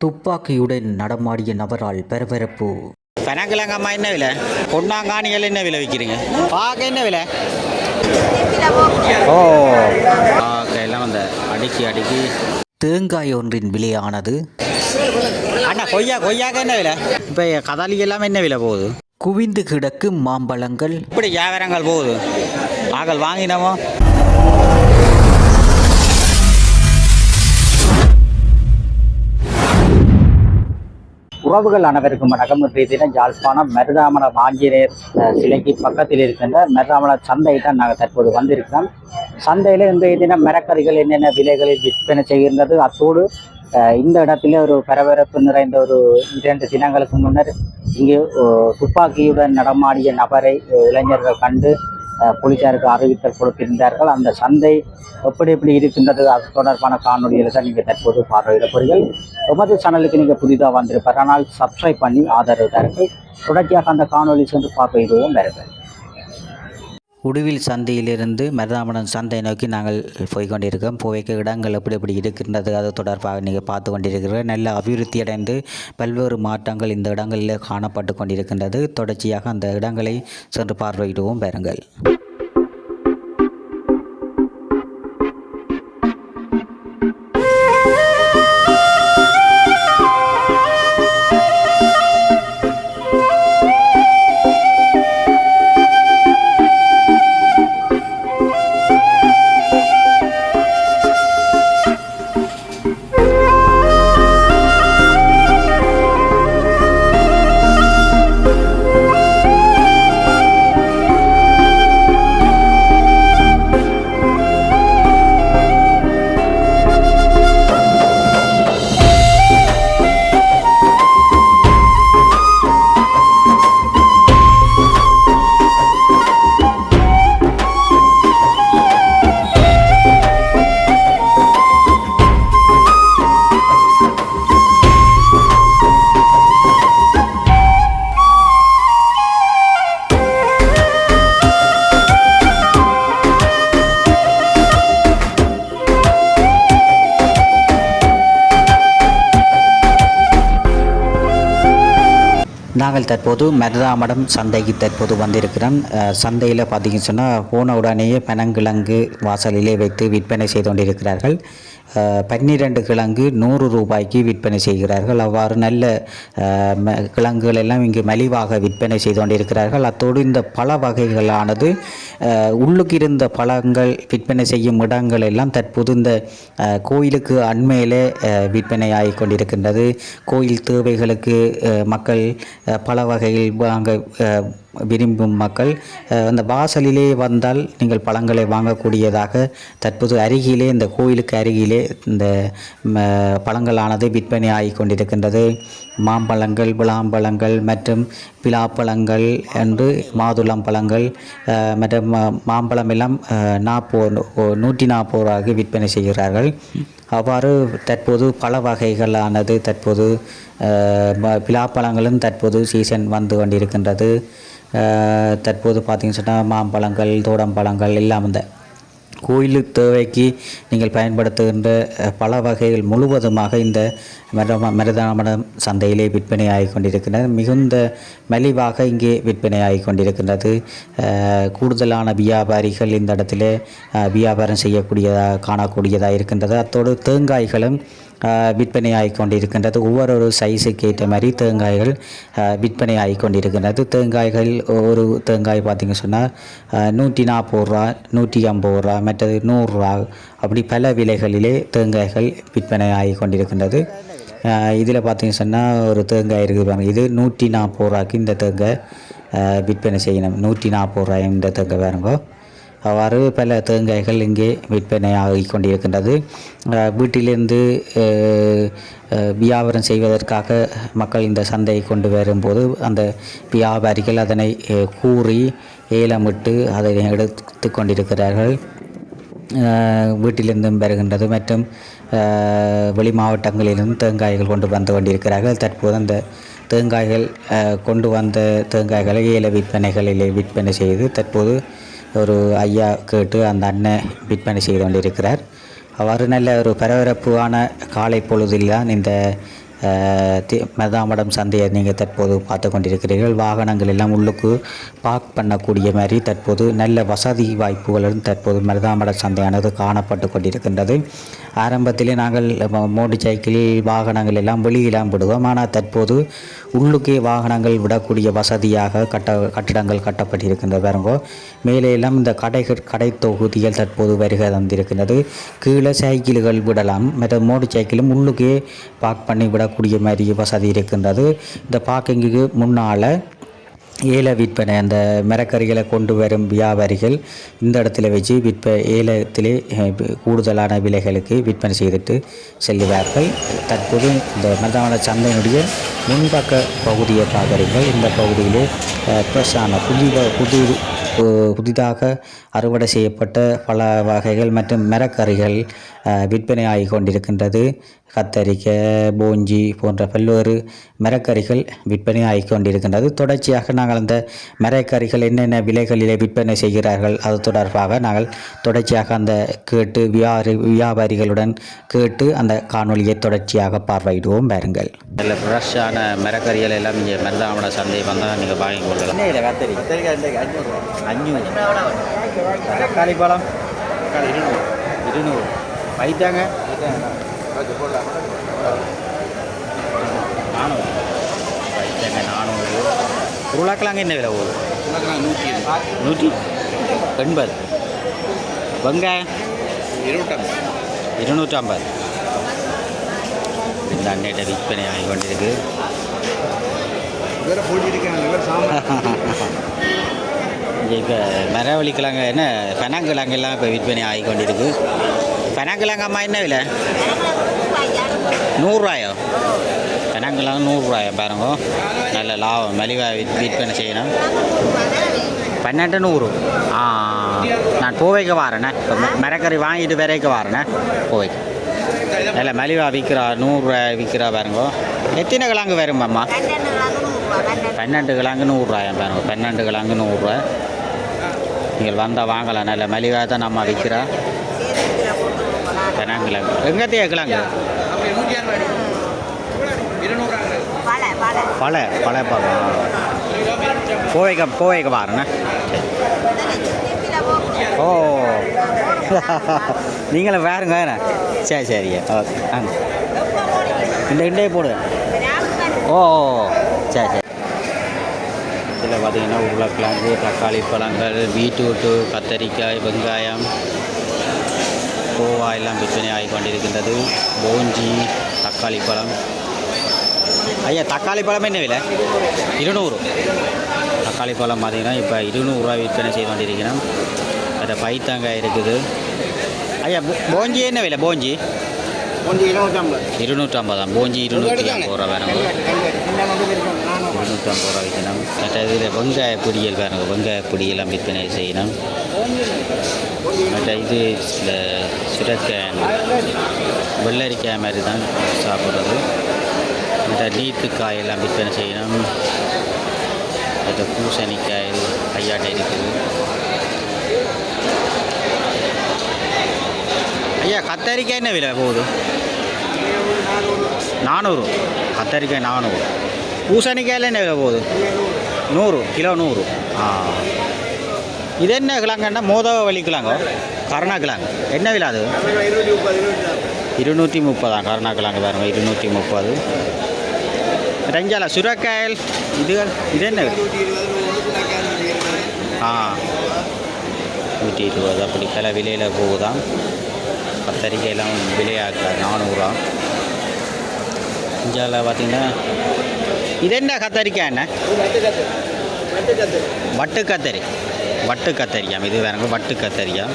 துப்பாக்கியுடன் நடமாடிய நபரால் பரபரப்பு. பெனங்கிழங்கம்மா என்ன விலை? பொன்னாங்காணிகள் என்ன விலை விற்கிறீங்க? பார்க்க என்ன விலை? ஓ எல்லாம் அந்த அடுக்கி தேங்காய் ஒன்றின் விலையானது. அண்ணா கொய்யாக்க என்ன விலை? இப்போ கதலி எல்லாம் என்ன விலை போகுது? குவிந்து கிடக்கும் மாம்பழங்கள். இப்படி வியாபாரங்கள் போகுது. ஆக்கள் வாங்கினோமோ. உறவுகள் அனைவருக்கும் வணக்கம். இன்றைய தினம் யாழ்ப்பாணம் மருதாமலம் ஆஞ்சநேயர் சிலைக்கு பக்கத்தில் இருக்கின்ற மருதாமலம் சந்தை தான் நாங்கள் தற்போது வந்திருக்கிறோம். சந்தையில் இன்றைய தினம் மரக்கறிகள் என்னென்ன விலைகளில் விற்பனை செய்கின்றது, அத்தோடு இந்த இடத்துல ஒரு பரபரப்பு நிறைந்த ஒரு 2 தினங்களுக்கு முன்னர் இங்கே துப்பாக்கியுடன் நடமாடிய நபரை இளைஞர்கள் கண்டு போலீசாருக்கு அறிவித்தல் கொடுத்திருந்தார்கள். அந்த சந்தை எப்படி இருக்கின்றது அது தொடர்பான காணொலிகளை தான் நீங்கள் தற்போது பார்வையிட போறீர்கள். எமது சேனலுக்கு நீங்கள் புதிதாக வந்திருப்பார், ஆனால் சப்ஸ்கிரைப் பண்ணி ஆதரவு தாருங்கள். தொடர்ச்சியாக அந்த காணொலி சென்று பார்வையிடுவோம். வருங்கள். உடுவில் சந்தையிலிருந்து மருதாமலம் சந்தை நோக்கி நாங்கள் போய்கொண்டிருக்கோம். போய்க்க இடங்கள் எப்படி இருக்கின்றது அது தொடர்பாக நீங்கள் பார்த்து கொண்டிருக்கிறீர்கள். நல்ல அபிவிருத்தி அடைந்து பல்வேறு மாற்றங்கள் இந்த இடங்களில் காணப்பட்டு கொண்டிருக்கின்றது. தொடர்ச்சியாக அந்த இடங்களை சென்று பார்வையிடுவோம். பாருங்கள். நாங்கள் தற்போது மருதாமலம் சந்தைக்கு தற்போது வந்திருக்கிறோம். சந்தையில் பார்த்தீங்கன்னு சொன்னால் போன உடனேயே பனங்கிழங்கு வாசலிலே வைத்து விற்பனை செய்து கொண்டிருக்கிறார்கள். 12 கிழங்கு 100 ரூபாய்க்கு விற்பனை செய்கிறார்கள். அவ்வாறு நல்ல கிழங்குகள் எல்லாம் இங்கு மலிவாக விற்பனை செய்து கொண்டிருக்கிறார்கள். அத்தோடு இந்த பல வகைகளானது உள்ளுக்கு இருந்த பழங்கள் விற்பனை செய்யும் இடங்கள் எல்லாம் தற்போது இந்த கோயிலுக்கு அண்மையிலே விற்பனை ஆகி கொண்டிருக்கின்றது. கோயில் தேவைகளுக்கு மக்கள் பல வகையில் வாங்க விரும்பும் மக்கள் அந்த வாசலிலே வந்தால் நீங்கள் பழங்களை வாங்கக்கூடியதாக தற்போது அருகிலே இந்த கோயிலுக்கு அருகிலே இந்த பழங்களானது விற்பனை ஆகி கொண்டிருக்கின்றது. மாம்பழங்கள், விளாம்பழங்கள் மற்றும் பிலாப்பழங்கள் என்று மாதுளம் பழங்கள் மற்றும் மாம்பழம் எல்லாம் 140 ரூபாய்க்கு விற்பனை செய்கிறார்கள். அவ்வாறு தற்போது பல வகைகளானது தற்போது பிலாப்பழங்களும் தற்போது சீசன் வந்து கொண்டிருக்கின்றது. தற்போது பார்த்திங்கன்னு சொன்னால் மாம்பழங்கள், தோடம்பழங்கள் எல்லாம் இந்த கோயிலுக்கு தேவைக்கு நீங்கள் பயன்படுத்துகின்ற பல வகைகள் முழுவதுமாக இந்த மருதாமலம் சந்தையிலே விற்பனை ஆகி கொண்டிருக்கின்றது. மிகுந்த மலிவாக இங்கே விற்பனை ஆகி கொண்டிருக்கின்றது. கூடுதலான வியாபாரிகள் இந்த இடத்துல வியாபாரம் செய்யக்கூடியதாக காணக்கூடியதாக இருக்கின்றது. அத்தோடு தேங்காய்களும் விற்பனை ஆகி கொண்டிருக்கின்றது. ஒவ்வொரு சைஸுக்கு ஏற்ற மாதிரி தேங்காய்கள் விற்பனை ஆகி கொண்டிருக்கின்றது. தேங்காய்கள் ஒரு தேங்காய் பார்த்திங்க சொன்னால் 140 ரூபா, 150 ரூபா, மற்றது 100 ரூபா, அப்படி பல விலைகளிலே தேங்காய்கள் விற்பனை ஆகி கொண்டிருக்கின்றது. இதில் பார்த்திங்க சொன்னால் ஒரு தேங்காய் இருக்குது, இது 140 ரூபாய்க்கு இந்த தேங்காய் விற்பனை செய்யணும். 140 ரூபாய் இந்த தேங்காய் பாருங்க. அவ்வாறு பல தேங்காய்கள் இங்கே விற்பனை ஆகி கொண்டிருக்கின்றது. வீட்டிலிருந்து வியாபாரம் செய்வதற்காக மக்கள் இந்த சந்தையை கொண்டு வரும்போது அந்த வியாபாரிகள் அதனை கூறி ஏலமிட்டு அதை எடுத்து கொண்டிருக்கிறார்கள். வீட்டிலிருந்தும் வருகின்றது மற்றும் வெளி மாவட்டங்களிலிருந்து தேங்காய்கள் கொண்டு வந்து கொண்டிருக்கிறார்கள். தற்போது அந்த தேங்காய்கள் கொண்டு வந்த தேங்காய்களை ஏல விற்பனைகளிலே விற்பனை செய்து தற்போது ஒரு ஐயா கேட்டு அந்த அண்ணன் விற்பனை செய்து கொண்டிருக்கிறார். அவ்வாறு நல்ல ஒரு பரபரப்பான காலை பொழுதில் தான் இந்த மெர்தாமடம் சந்தையை நீங்கள் தற்போது பார்த்து கொண்டிருக்கிறீர்கள். வாகனங்கள் எல்லாம் உள்ளுக்கு பார்க் பண்ணக்கூடிய மாதிரி தற்போது நல்ல வசதி வாய்ப்புகளுடன் தற்போது மெர்தாமடம் சந்தையானது காணப்பட்டு கொண்டிருக்கின்றது. ஆரம்பத்திலே நாங்கள் மோட்டர் சைக்கிள் வாகனங்கள் எல்லாம் வெளியெல்லாம் விடுவோம். ஆனால் தற்போது உள்ளுக்கே வாகனங்கள் விடக்கூடிய வசதியாக கட்டிடங்கள் கட்டப்பட்டிருக்கின்ற பாருங்கோ. மேலே எல்லாம் இந்த கடை தொகுதிகள் தற்போது வருகை தந்திருக்கின்றது. கீழே சைக்கிள்கள் விடலாம், மற்ற மோட்டர் சைக்கிளும் உள்ளுக்கே பார்க் பண்ணி விடக்கூடிய மாதிரி வசதி இருக்கின்றது. இந்த பார்க்கிங்குக்கு முன்னால் ஏல விற்பனை அந்த மரக்கறிகளை கொண்டு வரும் வியாபாரிகள் இந்த இடத்துல வச்சு ஏலத்திலே கூடுதலான விலைகளுக்கு விற்பனை செய்துட்டு செல்லுவார்கள். தற்போது இந்த மெர்தாமட சந்தையினுடைய முன்பக்க பகுதியை பார்க்குறீர்கள். இந்த பகுதியிலே ஃப்ரெஷ்ஷான புதிதாக அறுவடை செய்யப்பட்ட பல வகைகள் மற்றும் மரக்கறிகள் விற்பனை ஆகி கொண்டிருக்கின்றது. கத்தரிக்காய், போஞ்சி போன்ற பல்வேறு மரக்கறிகள் விற்பனை ஆகி கொண்டிருக்கின்றது. தொடர்ச்சியாக நாங்கள் அந்த மரக்கறிகள் என்னென்ன விலைகளிலே விற்பனை செய்கிறார்கள் அது தொடர்பாக நாங்கள் தொடர்ச்சியாக அந்த கேட்டு வியாபாரிகளுடன் கேட்டு அந்த காணொலியை தொடர்ச்சியாக பார்வையிடுவோம். பாருங்கள். நல்ல ஃப்ரெஷ்ஷான மரக்கறிகள் எல்லாம் இங்கே மெர்தாமட சந்தை வந்தால் நீங்கள் வாங்கி கொள்ளலாம். கத்தரிக்காய் 500, தக்காளி பழம் 200, வைத்தாங்க 400, வைத்தாங்க 400. உருளைக்கிழங்கு என்ன விலை போகுது? 180. வெங்காயம் 250. இந்த அன்னையிட்ட விற்பனை ஆகி கொண்டிருக்கு. இப்போ மரவள்ளிக்கிழங்கு என்ன பெனாங்கிழங்கு எல்லாம் இப்போ விற்பனை ஆகி கொண்டிருக்கு. பெனாங்கிழங்கு அம்மா என்ன விலை? 100 ரூபாயோ? பெனாங்கிழங்கு 100 ரூபாயோ பாருங்க. நல்ல லாபம், மலிவாக விற்பனை செய்யணும். 1200. நான் போவைக்கு வாரேண்ணே. இப்போ மரக்கறி வாங்கிட்டு விரைக்க வாரேண்ணே போவைக்கு. நல்ல மலிவாக விற்கிறா, 100 ரூபாய் விற்கிறா பாருங்க. எத்தனை கிழங்கு வரும்பாம்மா? 12 கிழங்கு 100 ரூபாய் பாருங்க. 12 கிழங்கு 100 ரூபாய். நீங்கள் வந்தால் வாங்கலாம். நல்ல மலிவாக தான் நம்ம விற்கிறா. பெனாங்கிழங்கு எங்கத்தையே கிழங்கு பழ பார்க்கலாம். போவைக்க பாருண்ணே. ஓ நீங்களும் வேறுங்க என்ன? சரிங்க. ஓகே இண்டே போடுங்க. ஓ சரி. இதில் பார்த்தீங்கன்னா உருளைக்கிழங்கு, தக்காளி பழங்கள், பீட்ரூட்டு, கத்தரிக்காய், வெங்காயம், கோவா எல்லாம் விற்பனை ஆகி கொண்டிருக்கின்றது. போஞ்சி, தக்காளி பழம். ஐயா தக்காளி பழம் என்ன விலை? 200. தக்காளி பழம் பார்த்தீங்கன்னா இப்போ 200 ரூபா விற்பனை செய்து கொண்டிருக்கிறோம். அதை பைத்தாங்காய் இருக்குது. ஐயா போஞ்சி என்ன விலை? போஞ்சி 250 தான். போஞ்சி 250 ரூபா வேணும். 250 ரூபா விற்கணும். மற்ற இதில் வெங்காய பொடியல் வேணும். வெங்காய பொடியெல்லாம் விற்பனை செய்யணும். மற்ற இது இந்த சுரக்காய், வெள்ளரிக்காய் மாதிரி தான் சாப்பிட்றது. மற்ற நீத்துக்காய் எல்லாம் விற்பனை செய்யணும். மற்ற பூசணிக்காய் ஐயாட்டை இருக்குது. ஐயா கத்தரிக்காய் என்ன விலை போகுது? 400. கத்தரிக்காய் 400. பூசணிக்காயில் என்ன விலை போகுது? 100, கிலோ 100. இது என்ன கிழங்குன்னா மோதவ வலிக்கலாங்க. கருணாக்கிழங்கு என்ன விலை? அது 230 தான். கருணாக்கிழங்கு பாருங்க 230. ரஞ்சால சுரக்காயல் இது என்ன? 120. அப்படி பல விலையில் போகுதான். கத்தரிக்கையெல்லாம் விலையாக 400. இஞ்சால பார்த்தீங்கன்னா இது என்ன கத்தரிக்காய்? என்ன வட்டு கத்தரிக்கா. இது வேறுங்க வட்டு கத்தரிக்கா.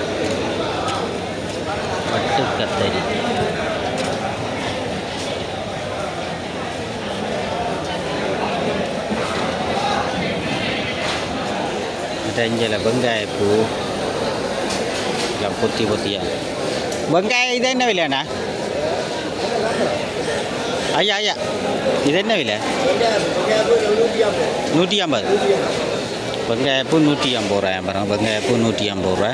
இஞ்சில் வெங்காயப்பூ எல்லாம் பொத்தியா. வெங்காயம் இது என்ன விலையாண்ணா? ஐயா இது என்ன விலை? 150. வெங்காயப்பூ 150 ரூபாய் பாருங்க. வெங்காயப்பூ 150 ரூபா.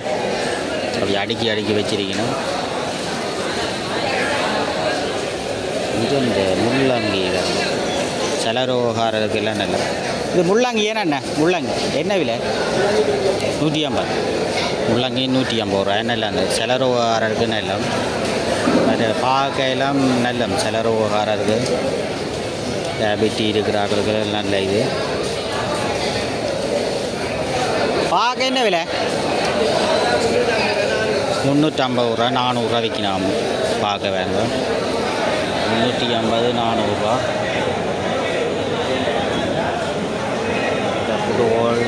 அப்படி அடுக்கி வச்சிருக்கணும். இது இந்த முள்ளங்கி செலரோகாரருக்கு எல்லாம் நல்ல இது முள்ளங்கி ஏன்னா முள்ளங்கி என்ன விலை 150 முள்ளங்கி 150 ரூபா நல்ல அந்த செலரோகாரருக்கு நல்ல அது பாக்கையெல்லாம் நல்ல செலரோகாரருக்கு டயபிட்டி இருக்கிறார்களுக்கு நல்ல இது பாக்க என்ன விலை 350 ரூபா 400 ரூபா விற்கணும் பார்க்க வேங்க 350 400 ரூபா புதுவோல்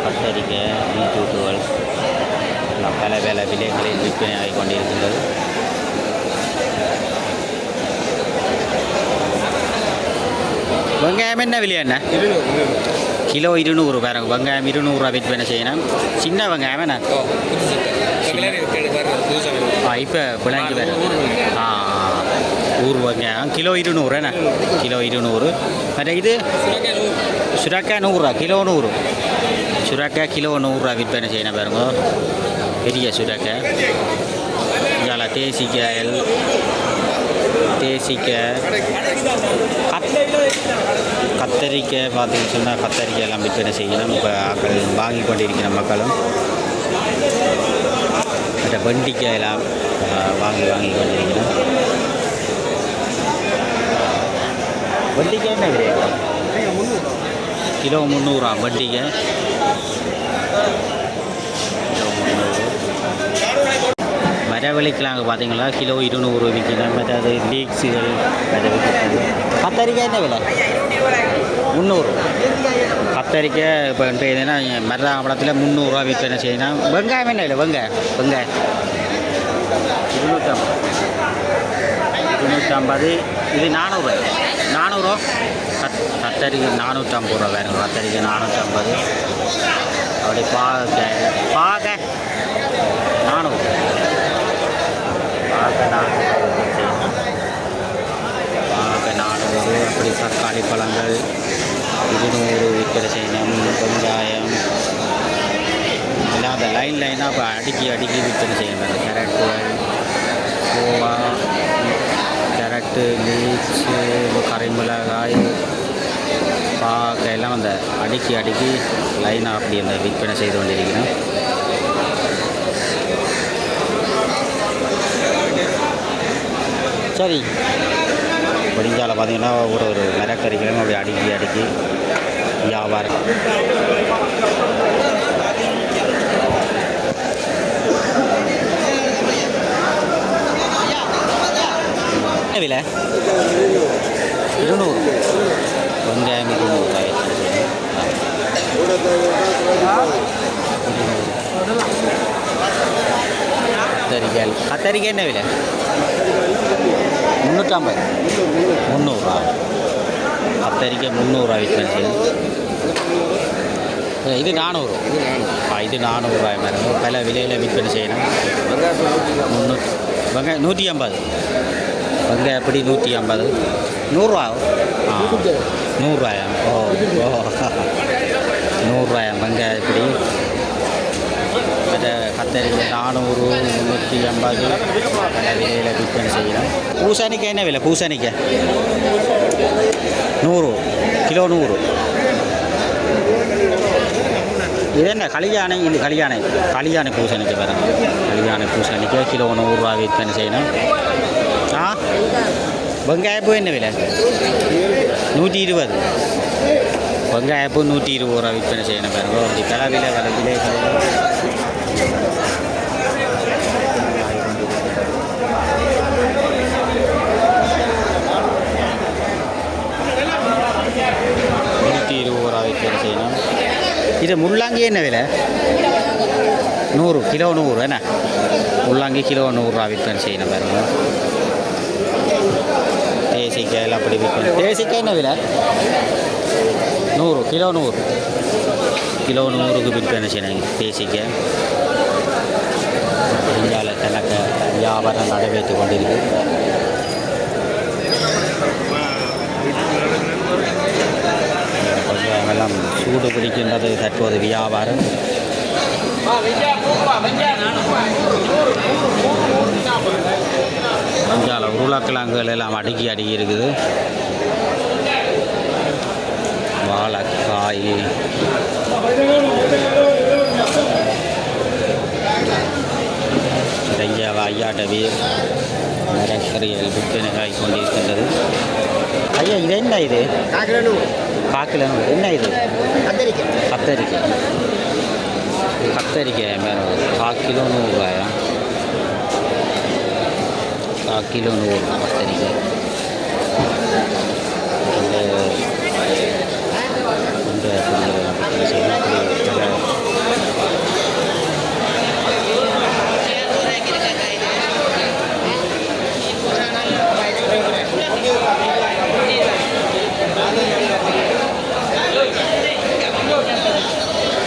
கத்தரிக்காய் பீட்ரூட்டுகள் எல்லாம் பல பல விலைகளில் விற்பனை ஆகி கொண்டிருக்கின்றது வெங்காயம் என்ன விலை என்ன கிலோ 200 பாருங்க வெங்காயம் 200 ரூபா விற்பனை செய்யணும் சின்ன வெங்காயம் என்ன இப்போ விளங்கி வேறு ஊர் வெங்காயம் கிலோ 200 என்ன கிலோ 200 மற்ற இது சுரக்காய் 100 ரூபா கிலோ 100 சுரக்காய் கிலோ 100 ரூபா விற்பனை செய்யணும் பாருங்க பெரிய சுரக்காய் இதால் தேசிக்காய் கத்தரிக்காய் பார்த்தீங்கன்னு சொன்னால் கத்தரிக்காய் எல்லாம் விற்பனை செய்யணும் இப்போ வாங்கி கொண்டிருக்கிற மக்களும் மற்ற வெண்டிக்காய் எல்லாம் வாங்கி கொண்டிருக்கணும் வெண்டிக்காய் என்ன விலை கிலோ 300 ரூபா வெண்டிக்காய் கிலோ 300 மரவள்ளிக்கிழங்கு பார்த்தீங்களா கிலோ 200 விற்கணும் மற்றது லீக்ஸுகள் கத்தரிக்காய் என்ன விலை 300 கத்தரிக்காய் இப்போ எதுனா மருதாபுரத்தில் 300 ரூபா விற்பனை செய்யணும் வெங்காயம் என்ன இல்லை வெங்காயம் 250 இது 400 கத்தரிக்கை 450 ரூபா வேணும் கத்தரிக்கை 450 அப்படி பாக 400 அப்படி தக்காளி பழங்கள் 200 விற்பனை செய்யணும் வெங்காயம் எல்லாம் அந்த லைனாக இப்போ அடுக்கி விற்பனை செய்யணும் அந்த கேரட்டுகள் கோவா கேரட்டு லீக்ஸு கரைமிளகாய் பாக்காய் எல்லாம் அந்த அடுக்கி லைனாக அப்படி அந்த விற்பனை செய்து கொண்டிருக்கணும் சரி படிஞ்சால் பார்த்தீங்கன்னா ஒரு மரக்கறிகளும் அப்படி அடுக்கி வியாபாரம் என்ன விலை 200 வெங்காயம் 200 கத்தரிக்காய் என்ன விலை 350 300 கத்தரிக்காய் 300 விற்பனை செய்யும் இது 400 இது 400 ரூபாய் மாதிரி பல விலையில் விற்பனை செய்யணும் 300 வெங்காயம் 150 வெங்காயம் எப்படி 150 100 100 ஓ 100 வெங்காயம் எப்படி மற்ற கத்தரிக்காய் 400 350 பல விலையில் விற்பனை செய்யணும் பூசணிக்காய் என்ன விலை பூசணிக்காய் 100 கிலோ 100 இது என்ன கல்யாணை இது கல்யாணை பூசணிக்காய் பாருங்க கல்யாணை பூசணிக்காய் கிலோ 100 ரூபா விற்பனை செய்யணும் வெங்காயப்பூ என்ன விலை 120 வெங்காயப்பூ 120 ரூபா விற்பனை செய்யணும் பாருங்க அப்படி பல விலை விற்பனை செய்யணும் இது முள்ளங்கி என்ன விலை 100 கிலோ 100 என்ன முள்ளங்கி கிலோ 100 ரூபா விற்பனை செய்யணும் பாருங்க தேசிக்காய் அப்படி விற்பனை தேசிக்காய் என்ன விலை 100 கிலோ 100க்கு விற்பனை செய்யணும் தேசிக்காய் இந்தியாவில் தனக்கு வியாபாரம் நடைபெற்று கொண்டிருக்கு கொஞ்சம் எல்லாம் சூடு பிடிக்கின்றது தற்போது வியாபாரம் இந்தியாவில் உருளைக்கிழங்குகள் எல்லாம் அடுக்கி அடுக்கி இருக்குது. வாழைக்காய், நிறைய ஐயாட்டவி மரக்கறிகள் விற்பனையாகி கொண்டிருக்கின்றது. ஐயா, இது என்ன இது? காக்கில என்ன இது? கத்தரிக்காய். கத்தரிக்காய் மேலே 1/4 கிலோ 100 ரூபாயா? 1/4 கிலோ 100 கத்தரிக்காய்.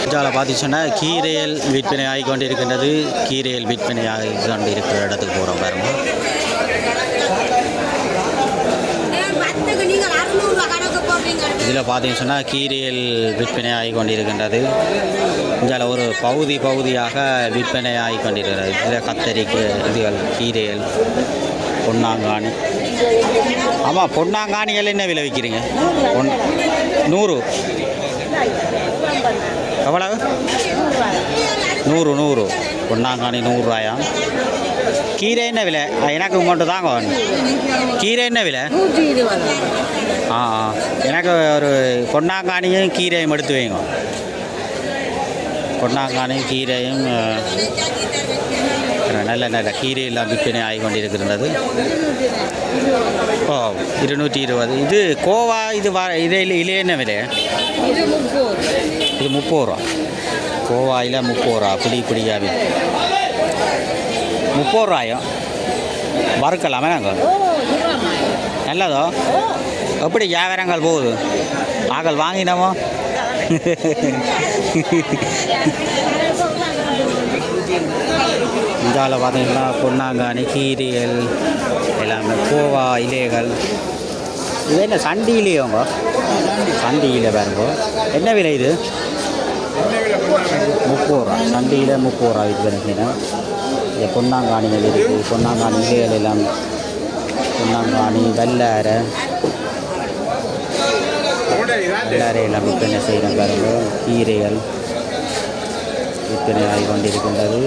இந்தியாவில் பார்த்துச்சுன்னா கீரைகள் விற்பனை ஆகி கொண்டு இருக்கின்றது. கீரைகள் விற்பனை ஆகி கொண்டு இருக்கிற இடத்துக்கு போகிறோம் பாருங்க. இதில் பார்த்தீங்கன்னு சொன்னால் கீரைகள் விற்பனை ஆகி கொண்டிருக்கின்றது. இதில் ஒரு பகுதியாக விற்பனை ஆகி கொண்டிருக்கிறது. இதில் கத்தரிக்காய், இதுகள் கீரைகள், பொன்னாங்கானி. ஆமாம், பொன்னாங்கானிகள் என்ன விலை விற்கிறீங்க? 100. எவ்வளவு? 100. பொன்னாங்கானி 100 ரூபாயா? கீரை என்ன விலை? எனக்கு மட்டும் தாங்க. கீரை என்ன விலை? எனக்கு ஒரு பொன்னாங்கானியும் கீரையும் எடுத்து வைங்க. பொன்னாங்கானியும் கீரையும் நல்ல கீரையெல்லாம் விற்பனை ஆகி கொண்டிருக்கின்றது. 220. இது கோவா, இது என்ன விலை? இது 30 ரூபா. கோவாயில் 30 ரூபா. பிடியாக 30 ரூபாயும் வறுக்கலாமே நாங்கள். நல்லதோ? எப்படி வியாபாரங்கள் போகுது? ஆக்கள் வாங்கினோமோ? இந்தியாவில் பார்த்தீங்கன்னா பொன்னாங்கானி, கீரைகள் எல்லாமே, கோவா இலைகள். இது என்ன சண்டியிலேயோங்க? சண்டியில் பாருங்க. என்ன விலை இது? 30 ரூபா. சண்டியில் 30 ரூபா இது பண்ணிக்கிறேன். இந்த பொன்னாங்கானிகள் இருக்குது. பொன்னாங்கானி இலைகள் எல்லாம், பொன்னாங்கானி, வெள்ளாரை எல்லாம் விற்பனை செய்கிறேன் பாருங்க. கீரைகள் விற்பனை ஆகி கொண்டிருக்கின்றது.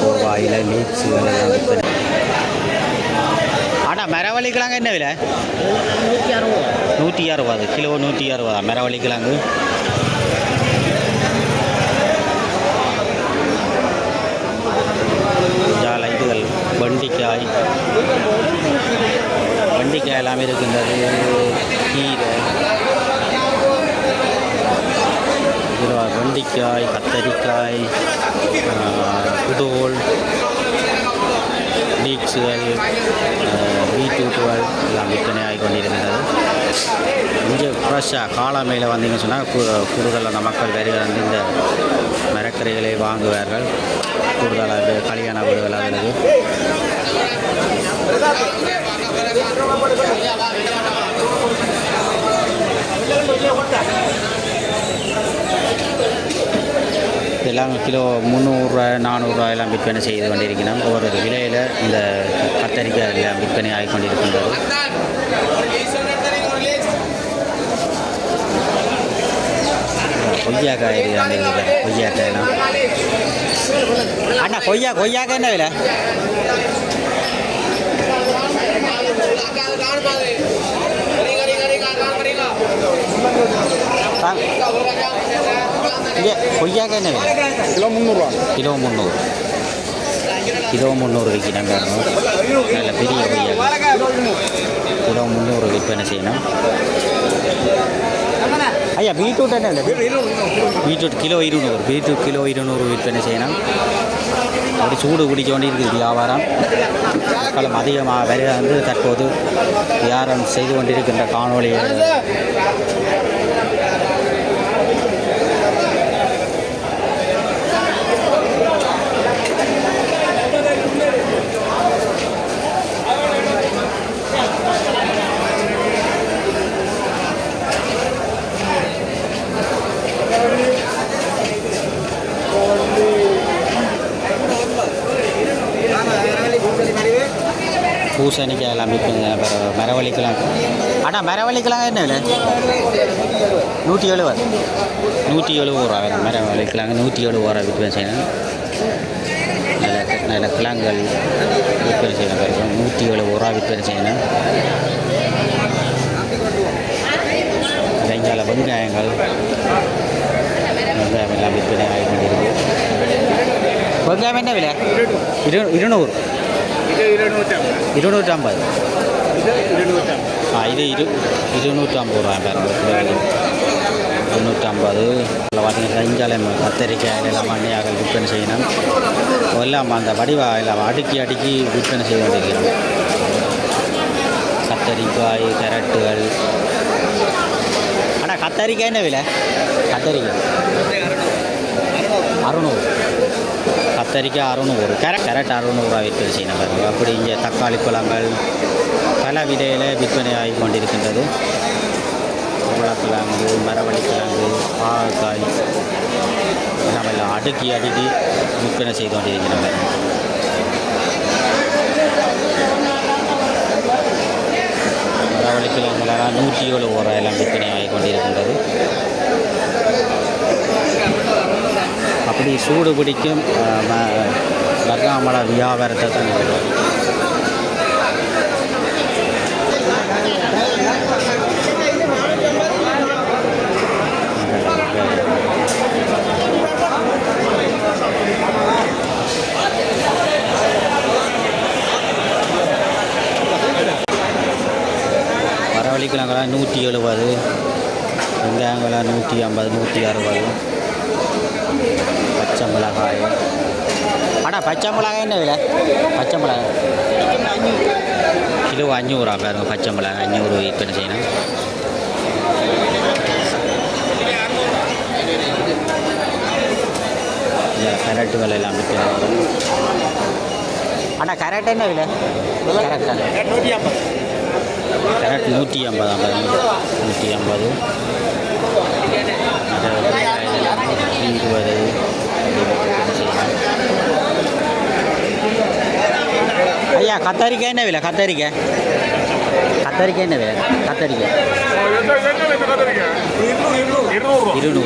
கோவாயில் லீக்ஸுகள் எல்லாம் விற்பனை. ஆனால் மரவள்ளிக்கிழங்கு என்ன விலை? 160. கிலோ 160 மரவள்ளிக்கிழங்கு. இதுகள் வெண்டிக்காய் எல்லாமே இருக்கின்றது. கீரை, வெண்டிக்காய், கத்தரிக்காய், புதோல், லீக்ஸுகள், பீட்ரூட்டுகள் எல்லாம் விற்பனை ஆகி கொண்டிருக்கின்றது. இங்கே ஃப்ரெஷ்ஷாக காலமையில் வந்தீங்கன்னு சொன்னால் கூடுதலான மக்கள் வருகிறார்கள். இந்த மரக்கறிகளை வாங்குவார்கள். கூடுதலாக கல்யாண வீடுகள் அதில் எல்லாம் கிலோ 300 400 எல்லாம் விற்பனை செய்து கொண்டிருக்கிறோம். ஒவ்வொரு விலையில் இந்த கத்தரிக்காய் எல்லாம் விற்பனை ஆகி கொண்டிருக்கின்றது. கொய்யாக்காய் கொய்யாக்காய் எல்லாம். அண்ணா, கொய்யாக்காய் என்ன விலை? கொய்யாக்காய் என்ன விலை? கிலோ 300. கிலோ 300 விற்கணும். நல்ல பெரிய கொய்யாக்காய் கிலோ 300 விற்பனை செய்யணும். ஐயா, பீட்ரூட் என்ன இல்லை? Beetroot kilo 200. பீட்ரூட் கிலோ 200 விற்பனை செய்யணும். அப்படி சூடு பிடிக்க வேண்டி இருக்குது வியாபாரம். மக்களும் அதிகமாக வர தற்போது வியாபாரம் செய்து கொண்டிருக்கின்ற காணொலியை பூசணிக்காய் எல்லாம் விற்பனை மரவள்ளிக்கிழங்கு. ஆனால் மரவள்ளிக்கிழங்கு என்ன விலை? 170. 170 ரூபா வேணும் மரவள்ளிக்கிழங்கு. 170 ரூபா விற்பனை செய்யணும். நல்ல நல்ல கிழங்குகள் விற்பனை செய்யணும். 170 ரூபா விற்பனை செய்யணும். வெங்காய வெங்காயங்கள் வெங்காயம் எல்லாம் விற்பனை ஆகி கொண்டிருக்கு. வெங்காயம் என்ன விலை? 200. 250. இது 250 ரூபா பாருங்க. 250. பார்த்தீங்கன்னா செஞ்சாலம் கத்தரிக்காய் எல்லாம் மண்ணியாக விற்பனை செய்யணும். எல்லாம் அந்த வடிவா எல்லாம் அடுக்கி விற்பனை செய்ய வேண்டியிருக்கிறோம். கத்தரிக்காய் கேரட்டுகள். ஆனால் கத்தரிக்காய் என்ன விலை? கத்தரிக்காய் 600. கத்தரிக்காய் 600. கேரட் 600 ரூபா விற்பனை செய்யணும் பாருங்க. அப்படி இங்கே தக்காளி பழங்கள் பல விலையில் விற்பனை ஆகி கொண்டிருக்கின்றது. உருளைக்கிழங்கு, மரவள்ளிக்கிழங்கு, பாகக்காய் நம்ம எல்லாம் அடுக்கி விற்பனை செய்து கொண்டிருக்கிறோம். மரவள்ளிக்கிழங்குலாம் 170 ரூபா எல்லாம் விற்பனை ஆகி கொண்டிருக்கின்றது. அப்படி சூடு பிடிக்கும் மருதாமலை வியாபாரத்தை தான் மரவள்ளிக்கிழங்குலாம் 170, வெங்காயங்களாம் 150, 160. பச்சை மிளகாய். ஆனால் பச்சை மிளகாய் என்ன விலை? பச்சை மிளகாய் கிலோ 500 ரூபா பாருங்க. பச்சை மிளகாய் 500 விற்பனை செய்யணும். கேரட்டுகள் எல்லாம் விற்பனை. ஆனால் கேரட் என்ன விலை? கேரட் 150 பாருங்க. 150. 20. ஐயா கத்தரிக்காய் என்ன விலை? கத்தரிக்காய் என்ன விலை? கத்தரிக்காய் 200.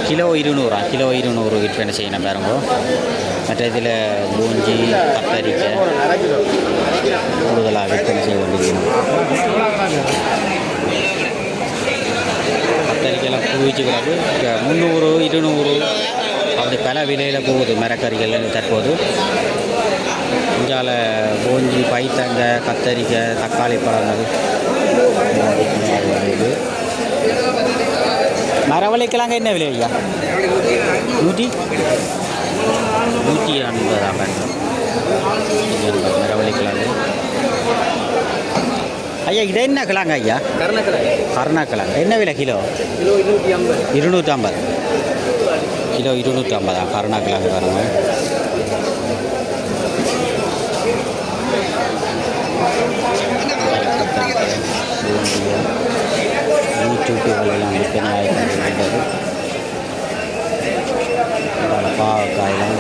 கிலோ 200. கிலோ 200 விற்பனை செய்யணும் பாருங்க. மற்ற இதில் பூஞ்சி கத்தரிக்காய் கூடுதலாக விற்பனை செய்ய வேண்டியிருக்கணும். கத்தரிக்கையெல்லாம் குவிச்சுக்கிறாங்க. 300, 200 அப்படி பல விலையில் போகுது மரக்கறிகள் தற்போது. இங்கால பூஞ்சி, பைத்தங்காய், கத்தரிக்காய், தக்காளி பழங்கள். மரவள்ளிக்கிழங்கு என்ன விலை ஐயா? 150 மரவள்ளிக்கிழங்கு. ஐயா இது என்ன கிழங்கு ஐயா? கருணக்கிழங்கு என்ன விலை கிலோ? 250. கிலோ 250 கருணக்கிழங்கு பாருங்க. பீட்ரூட்டுகள் எல்லாம் விற்பனை ஆகின்றது. பாவக்காயெல்லாம்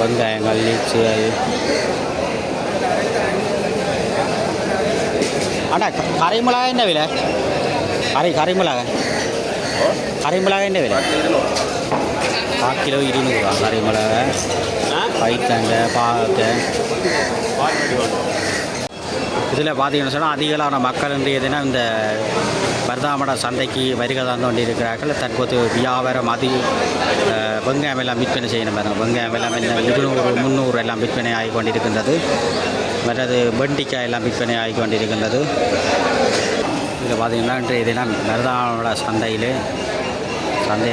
வெங்காயங்கள், லீச்சுகள். ஆனால் கரைமிளகாய் என்ன விலை? கரைமிளகாய் என்ன விலை? கிலோ 200 ரூபா கரைமிளகாய். பைத்தங்காய், பாவக்காய். இதில் பார்த்தீங்கன்னு சொன்னால் அதிகளான மக்கள் இன்றைய இந்த மருதாமட சந்தைக்கு வருகை தந்து கொண்டிருக்கிறார்கள். தற்போது வியாபாரம் வெங்காயம் எல்லாம் விற்பனை செய்யணும் பாருங்க. வெங்காயம் எல்லாம் 200, 300 எல்லாம் விற்பனை ஆகி கொண்டிருக்கின்றது. மற்றது வெண்டிக்காய் எல்லாம் விற்பனை ஆகி கொண்டிருக்கின்றது. இதில் பார்த்தீங்கன்னா இன்றைய தினம் மருதாமட சந்தையை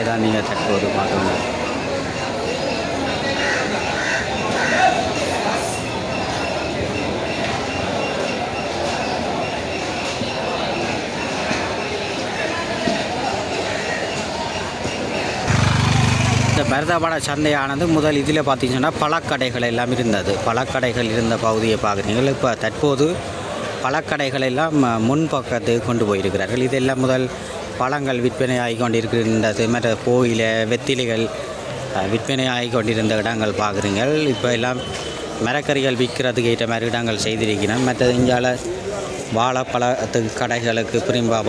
தான் நீங்கள் தற்போது பார்க்கணும். இந்த மருதாமட சந்தையானது முதல் இதில் பார்த்திங்கன்னா பழக்கடைகள் எல்லாம் இருந்தது. பழக்கடைகள் இருந்த பகுதியை பார்க்குறீங்க. இப்போ தற்போது பழக்கடைகள் எல்லாம் முன்பக்கத்துக்கு கொண்டு போயிருக்கிறார்கள். இதெல்லாம் முதல் பழங்கள் விற்பனை ஆகி கொண்டிருக்கின்றது. மற்ற கோயில வெத்திலைகள் விற்பனை ஆகி கொண்டிருந்த இடங்கள் பார்க்குறீங்க. இப்போ எல்லாம் மரக்கறிகள் விற்கிறதுக்கு ஏற்ற மாதிரி இடங்கள் செய்திருக்கிறோம். மற்ற இங்கால வாழைப்பழத்துக்கு கடைகளுக்கு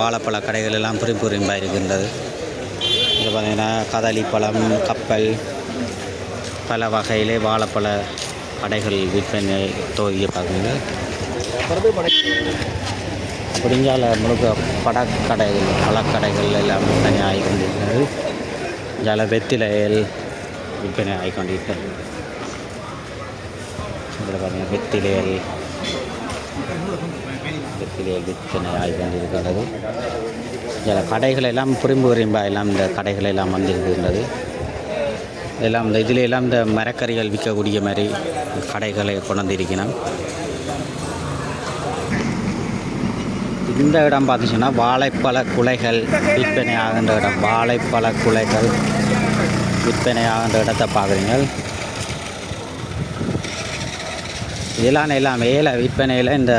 வாழைப்பழ கடைகள் எல்லாம் புரிம்பாக இருக்கின்றது. இது பார்த்திங்கன்னா கதளி பழம், கப்பல், பல வகையிலே வாழைப்பழ கடைகள் விற்பனை தோதிய பார்க்குறீங்க. அப்படிங்கால முழுக்க பழக்கடைகள் பழக்கடைகள் எல்லாம் விற்பனை ஆகி கொண்டிருக்கிறது. ஜல வெத்திலைகள் விற்பனை ஆகி கொண்டிருக்கிறது. இதில் பார்த்தீங்கன்னா வெத்திலைகள் விற்பனை ஆகி கொண்டிருக்கிறது. சில கடைகள் எல்லாம் புரிம்பா எல்லாம் இந்த கடைகள் எல்லாம் வந்திருக்கின்றது. எல்லாம் இந்த இதில் எல்லாம் இந்த மரக்கறிகள் விற்கக்கூடிய மாதிரி கடைகளை கொண்டு வந்திருக்கணும். இந்த இடம் பார்த்துச்சுன்னா வாழைப்பழ குலைகள் விற்பனை ஆகின்ற இடம். வாழைப்பழ குலைகள் விற்பனை ஆகின்ற இடத்தை பார்க்குறீங்க. இதெல்லாம் ஏல விற்பனையில் இந்த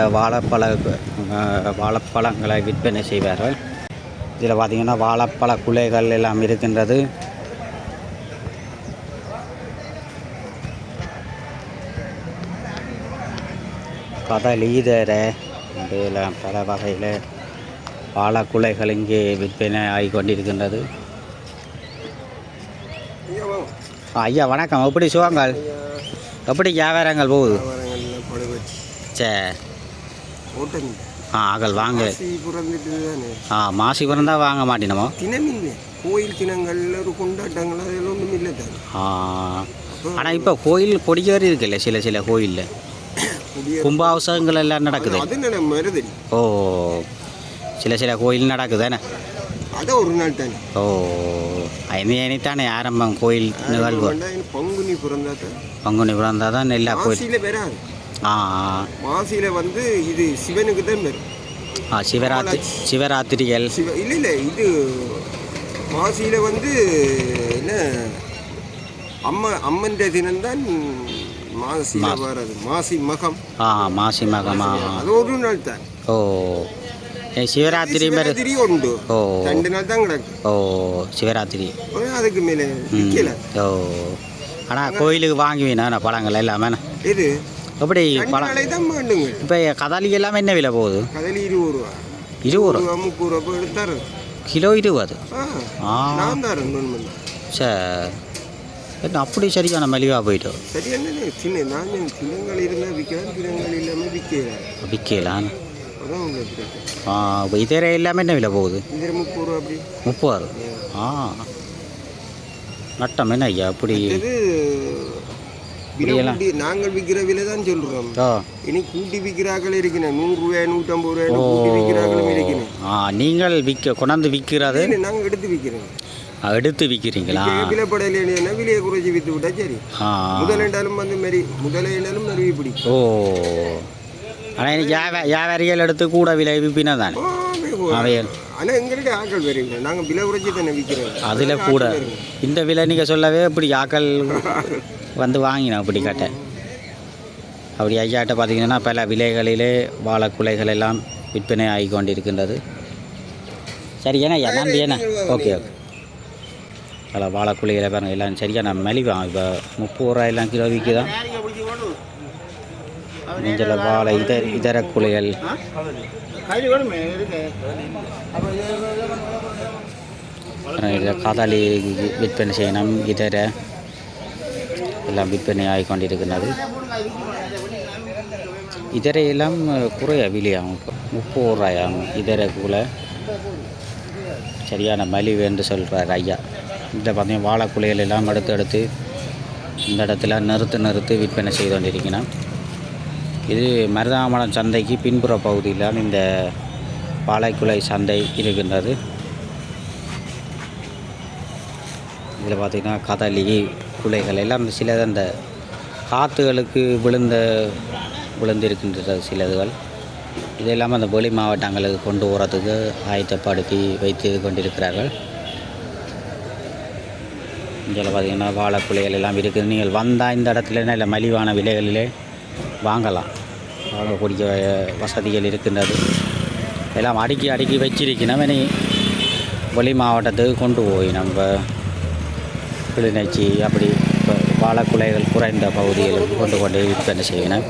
வாழைப்பழங்களை விற்பனை செய்வார்கள். இதில் பார்த்திங்கன்னா வாழைப்பழ குலைகள் எல்லாம் இருக்கின்றது. கதளி, ஈதரை, இதெல்லாம் பல வகையில் வாழைக்குலைகள் இங்கே விற்பனை ஆகி கொண்டிருக்கின்றது. ஐயா வணக்கம். எப்படி சுகங்கள்? எப்படி வியாபாரங்கள் போகுது? சரி. ஆகல் வாங்க. மாசி பிறந்தா வாங்க மாட்டினமோ. கோயில் தினங்கள் ஒரு கொண்டாட்டங்கள் அதெல்லாம் ஒன்றும் இல்லை தான். ஆனால் இப்போ கோயில் கொடியேறி இருக்குல்ல சில கோயிலில் கும்பாபிஷேகங்கள் எல்லாம் நடக்குது. அது மருது. ஓ சில கோயில் நடக்குதானே? அது ஒரு நாள் தானே. ஓ இனித்தானே ஆரம்பம் கோயில் நிகழ்வு. பங்குனி பிறந்தா தான் எல்லா கோயில் வராது. மாசியில் வந்து இது சிவனுக்கு தான் வரும். சிவராத்திரிகள் இல்லை இது மாசியில் வந்து என்ன அம்மன் தினம்தான் மாசியில் வராது. மாசி மகம். மாசி மகமா அது ஒரு நாள் தான். ஓ சிவராத்திரி உண்டு. ஓ 2 நாள் தான் கிடக்கு. ஓ சிவராத்திரி அதுக்கு மேலே விற்கல. ஓ ஆனால் கோயிலுக்கு வாங்குவீனா பழங்கள் எல்லாமே இது எப்படி பழம் தான் வேண்டுங்க. இப்போ கதளி எல்லாமே என்ன விலை போகுது? கதளி 20 ரூபா. 20 ரூபா 30 ரூபா எடுத்தாரு. கிலோ 20. நான் தரேன். சரி அப்படி சரியான மலிவாக போயிட்டோம். சரி என்ன சின்ன நான் சின்னங்கள் இருந்தால் விற்கிறேன், சின்னங்கள் இல்லாமல் விற்கலாம். இப்போ இதர எல்லாமே என்ன விலை போகுது? இதர 30 ரூபா. அப்படி 30. நட்டம் என்ன ஐயா அப்படி? நாங்கள் விற்கிற விலை தான் சொல்கிறோம். இனி கூட்டி விற்கிறார்கள் இருக்கிறேன். 100 ரூபாய் 150 ரூபாய் கூட்டி விற்கிறார்களும் இருக்கிறேன். நீங்கள் கொண்டாந்து விற்கிறது? நாங்கள் எடுத்து விற்கிறீங்களா? விலைப்படையில விலையை குறைச்சி விற்று விட்டா சரி. முதலேண்டாலும் வந்து மாரி முதலேண்டாலும் மருவி பிடிக்கும். ஓ ஆனால் எனக்கு வியாபாரிகள் எடுத்து கூட விலை விற்பினா தானே அவையல். ஆனால் எங்கள்கிட்ட ஆக்கள் வருவீங்க. நாங்கள் விலை குறைச்சி தானே விற்கிறோம். அதில் கூட இந்த விலை நீங்கள் சொல்லவே இப்படி ஆக்கள் வந்து வாங்கினோம் அப்படி கேட்ட. அப்படி ஐயாட்ட பார்த்தீங்கன்னா பல விலைகளிலே வாழைக்குலைகள் எல்லாம் விற்பனை ஆகி கொண்டிருக்கின்றது. சரி ஏன்னா நன்றி ஏன்னா ஓகே. அதில் வாழைக்குலைகளை பாருங்கள் எல்லாம் சரியான மலிவான். இப்போ 30 ரூபாயெல்லாம் கிலோ விற்குதான். நெஞ்சில் வாழை இதர குலைகள் கதளி விற்பனை செய்யணும். இதர எல்லாம் விற்பனை ஆகி கொண்டிருக்கிறது. இதரையெல்லாம் குறைய விலையாகும். 30 ரூபாயாகும் இதர கூலை. சரியான மலிவு என்று சொல்கிறார் ஐயா. இந்த பார்த்தீங்கன்னா வாழைக்குலைகள் எல்லாம் எடுத்து இந்த இடத்துல நிறுத்து விற்பனை செய்து கொண்டிருக்கணும். இது மருதாமலம் சந்தைக்கு பின்புற பகுதியில் இந்த வாழைக்குலை சந்தை இருக்கின்றது. இதில் பார்த்திங்கன்னா கதளி குலைகள் எல்லாம் சிலது அந்த காற்றுகளுக்கு விழுந்திருக்கின்றது சிலதுகள். இது இல்லாமல் அந்த வெளி மாவட்டங்களுக்கு கொண்டு போகிறதுக்கு ஆயத்தப்படுத்தி வைத்து கொண்டிருக்கிறார்கள். இதில் பார்த்திங்கன்னா வாழைக்குலைகள் எல்லாம் இருக்குது. நீங்கள் வந்தால் இந்த இடத்துல நல்ல மலிவான விலைகளிலே வாங்கலாம். வாங்கக்கூடிய வசதிகள் இருக்கின்றது. எல்லாம் அடுக்கி வச்சிருக்கணும். இனி வெளி மாவட்டத்துக்கு கொண்டு போய் நம்ம கிளிநொச்சி அப்படி இப்போ வாழைக்குலைகள் குறைந்த பகுதிகளுக்கு கொண்டு விற்பனை செய்யணும்.